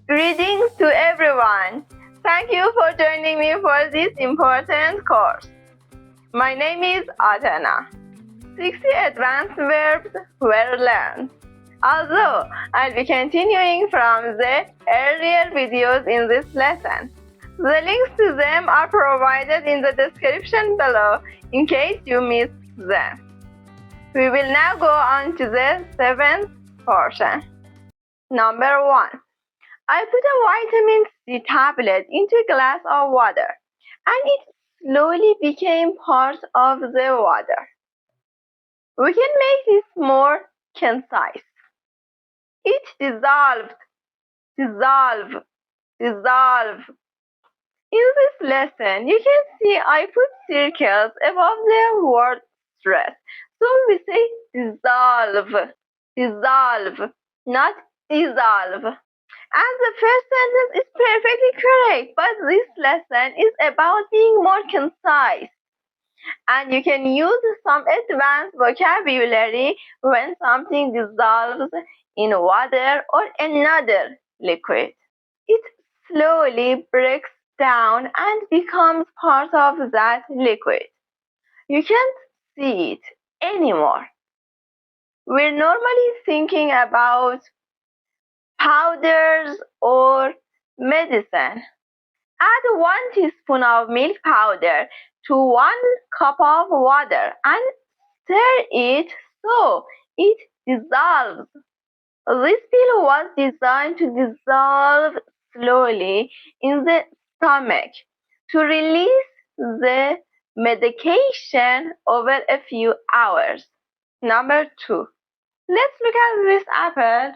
Greetings to everyone. Thank you for joining me for this important course. My name is Atena. 60 advanced verbs were learned. Although I'll be continuing from the earlier videos in this lesson. The links to them are provided in the description below in case you missed them. We will now go on to the 7th portion. Number 1. I put a vitamin C tablet into a glass of water, and it slowly became part of the water. We can make this more concise. It dissolved. In this lesson, you can see I put circles above the word stress. So we say dissolve, not dissolve. And the first sentence is perfectly correct, but this lesson is about being more concise. And you can use some advanced vocabulary when something dissolves in water or another liquid. It slowly breaks down and becomes part of that liquid. You can't see it anymore. We're normally thinking about powders or medicine. Add 1 teaspoon of milk powder to 1 cup of water and stir it so it dissolves. This pill was designed to dissolve slowly in the stomach to release the medication over a few hours. Number 2. Let's look at this apple.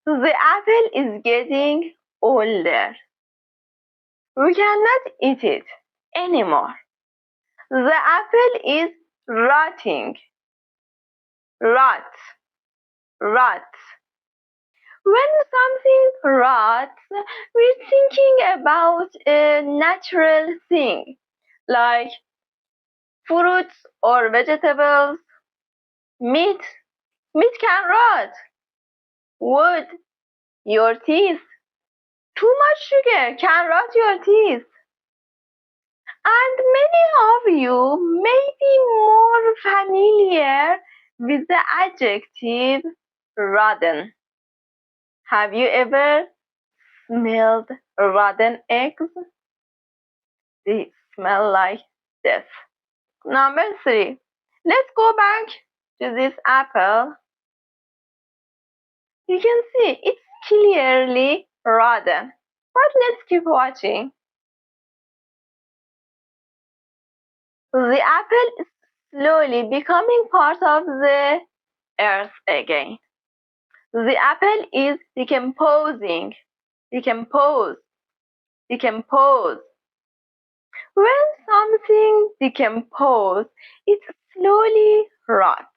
The apple is getting older. We cannot eat it anymore. The apple is rotting. Rot. When something rots, we're thinking about a natural thing like fruits or vegetables. Meat can rot. Wood, your teeth. Too much sugar can rot your teeth. And many of you may be more familiar with the adjective rotten. Have you ever smelled rotten eggs? They smell like death. Number 3. Let's go back to this apple. You can see it's clearly rotten. But let's keep watching. The apple is slowly becoming part of the earth again. The apple is decomposing. Decompose. When something decomposes, it slowly rots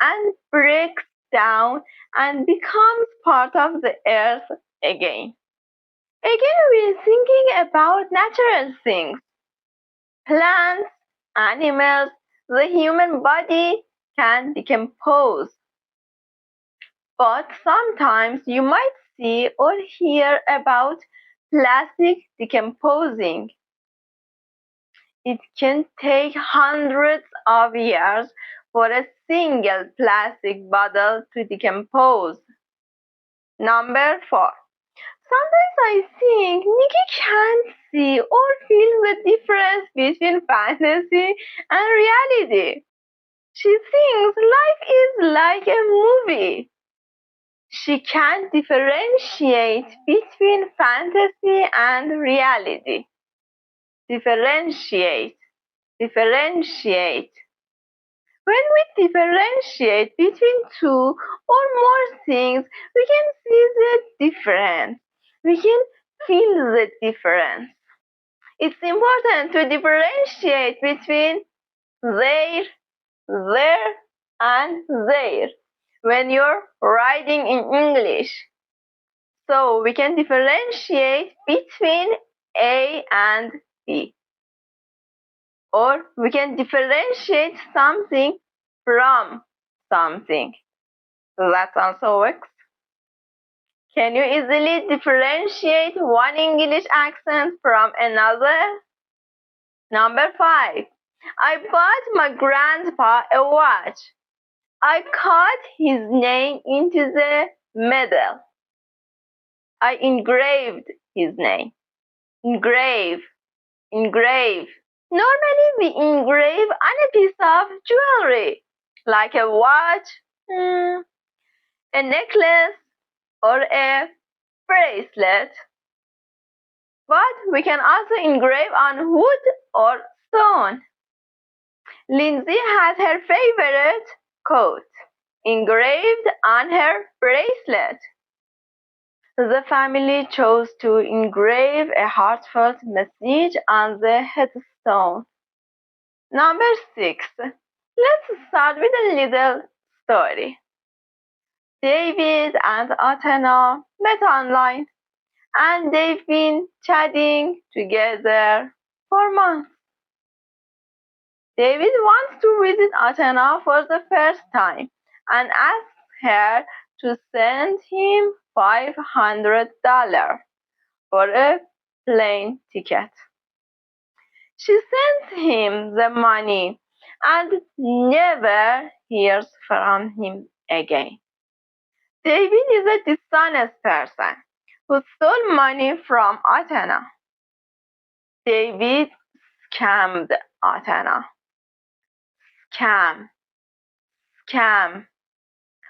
and breaks down and becomes part of the earth again. Again, we're thinking about natural things. Plants, animals, the human body can decompose. But sometimes you might see or hear about plastic decomposing. It can take hundreds of years for a single plastic bottle to decompose. Number 4. Sometimes I think Nikki can't see or feel the difference between fantasy and reality. She thinks life is like a movie. She can't differentiate between fantasy and reality. Differentiate. When we differentiate between 2 or more things, we can see the difference. We can feel the difference. It's important to differentiate between there, and there when you're writing in English. So we can differentiate between A and B. Or we can differentiate something from something. That's also X. Can you easily differentiate one English accent from another? Number 5. I bought my grandpa a watch. I cut his name into the middle. I engraved his name. Engrave, engrave. Normally we engrave on a piece of jewelry, like a watch, a necklace, or a bracelet. But we can also engrave on wood or stone. Lindsay has her favorite coat engraved on her bracelet. The family chose to engrave a heartfelt message on the headstone. Number 6. Let's start with a little story. David and Atena met online and they've been chatting together for months. David wants to visit Atena for the first time and asks her to send him $500 for a plane ticket. She sends him the money and never hears from him again. David is a dishonest person who stole money from Atena. David scammed Atena. Scam.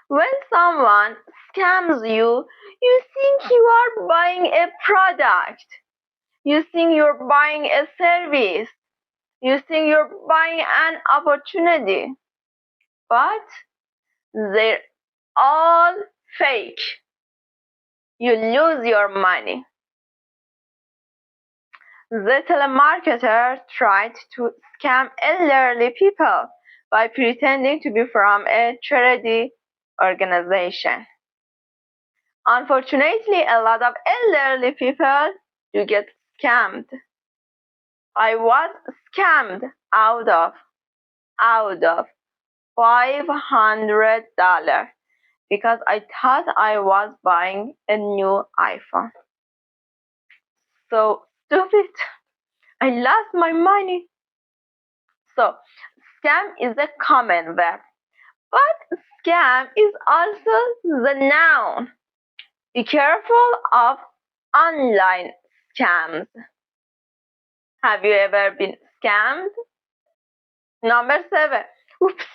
When someone scams you, you think you are buying a product. You think you're buying a service. You think you're buying an opportunity. But they're all fake. You lose your money. The telemarketer tried to scam elderly people by pretending to be from a charity organization. Unfortunately, a lot of elderly people do get scammed. I was scammed out of $500 because I thought I was buying a new iPhone. So stupid. I lost my money. So, scam is a common verb, but scam is also the noun. Be careful of online scams. Have you ever been scammed? Number 7. Oops,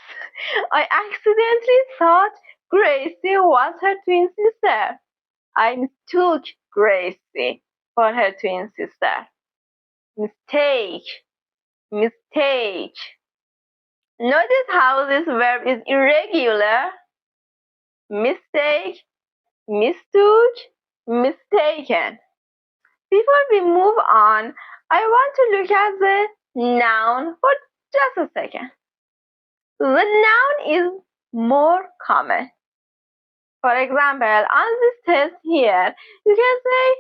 I accidentally thought Gracie was her twin sister. I mistook Gracie for her twin sister. Mistake. Notice how this verb is irregular. Mistake, mistook, mistaken. Before we move on, I want to look at the noun for just a second. The noun is more common. For example, on this test here, you can say,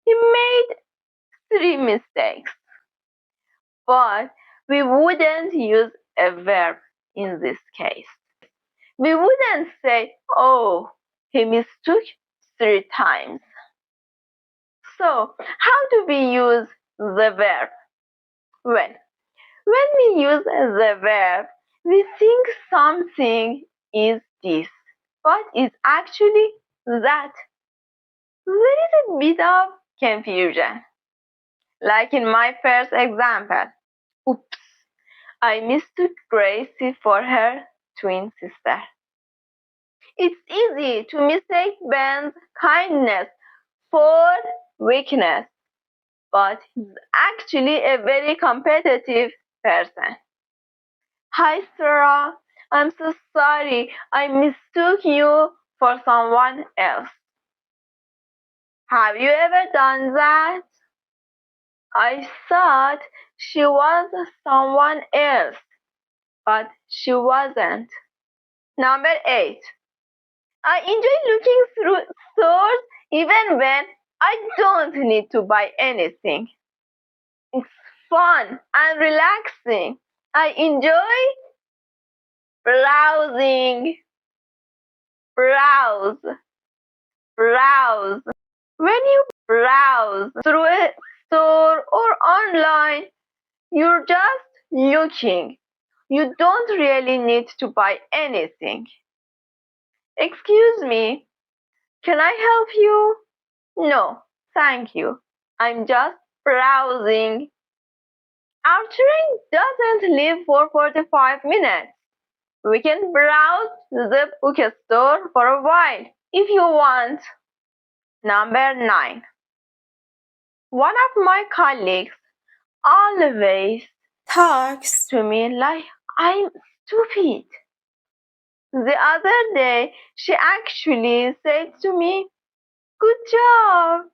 he made 3 mistakes. But we wouldn't use a verb in this case. We wouldn't say, oh, he mistook 3 times. So, how do we use the verb? Well, when we use the verb, we think something is this, but it's actually that. There is a bit of confusion. Like in my first example, oops, I mistook Gracie for her twin sister. It's easy to mistake Ben's kindness for weakness, but he's actually a very competitive person. Hi, Sarah. I'm so sorry. I mistook you for someone else. Have you ever done that? I thought she was someone else, but she wasn't. Number 8. I enjoy looking through stores even when I don't need to buy anything. It's fun and relaxing. I enjoy browsing, browse, browse. When you browse through a store or online, you're just looking. You don't really need to buy anything. Excuse me, can I help you? No, thank you. I'm just browsing. Our train doesn't leave for 45 minutes. We can browse the bookstore for a while if you want. Number 9. One of my colleagues always talks to me like I'm stupid. The other day, she actually said to me, "Good job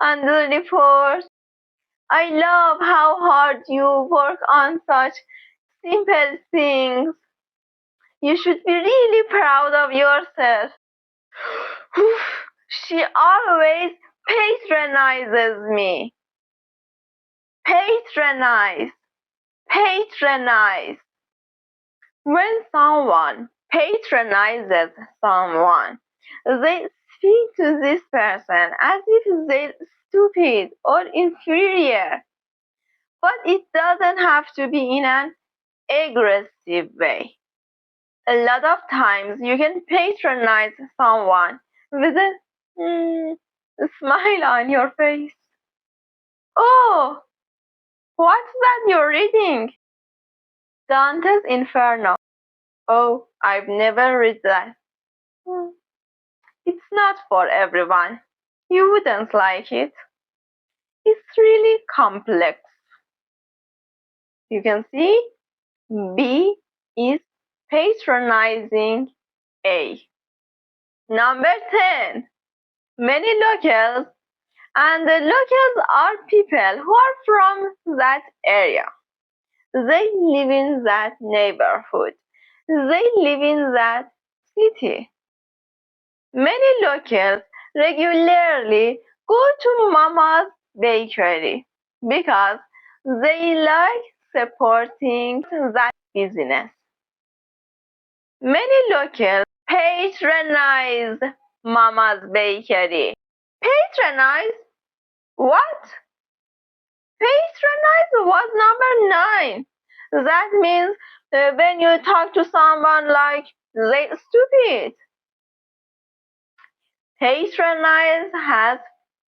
on the report. I love how hard you work on such simple things. You should be really proud of yourself." She always patronizes me. Patronize, patronize. When someone patronizes someone, they speak to this person as if they're stupid or inferior. But it doesn't have to be in an aggressive way. A lot of times you can patronize someone with a smile on your face. "Oh, what's that you're reading?" Dante's Inferno. "Oh, I've never read that." "Hmm, It's not for everyone. You wouldn't like it. It's really complex." You can see B is patronizing A. Number 10. Many locals, and the locals are people who are from that area. They live in that neighborhood. They live in that city. Many locals regularly go to Mama's bakery because they like supporting that business. Many locals patronize Mama's bakery. Patronize? What? Patronize was number 9. That means when you talk to someone like they're stupid. Patronize has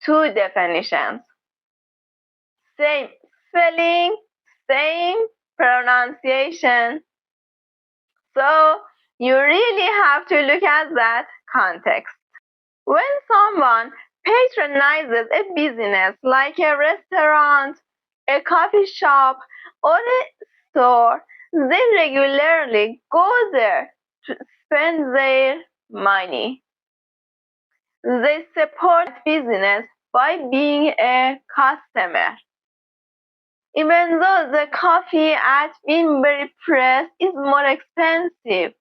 2 definitions. Same spelling, same pronunciation. So you really have to look at that context. When someone patronizes a business like a restaurant, a coffee shop, or a store, they regularly go there to spend their money. They support business by being a customer. Even though the coffee at Wimbury Press is more expensive,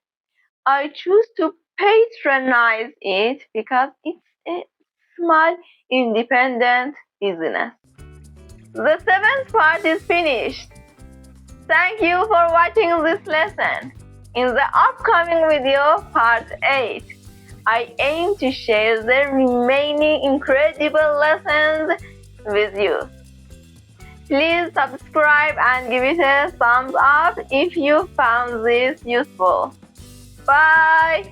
I choose to patronize it because it's a small independent business. The 7th part is finished. Thank you for watching this lesson. In the upcoming video, part 8, I aim to share the remaining incredible lessons with you. Please subscribe and give it a thumbs up if you found this useful. Bye!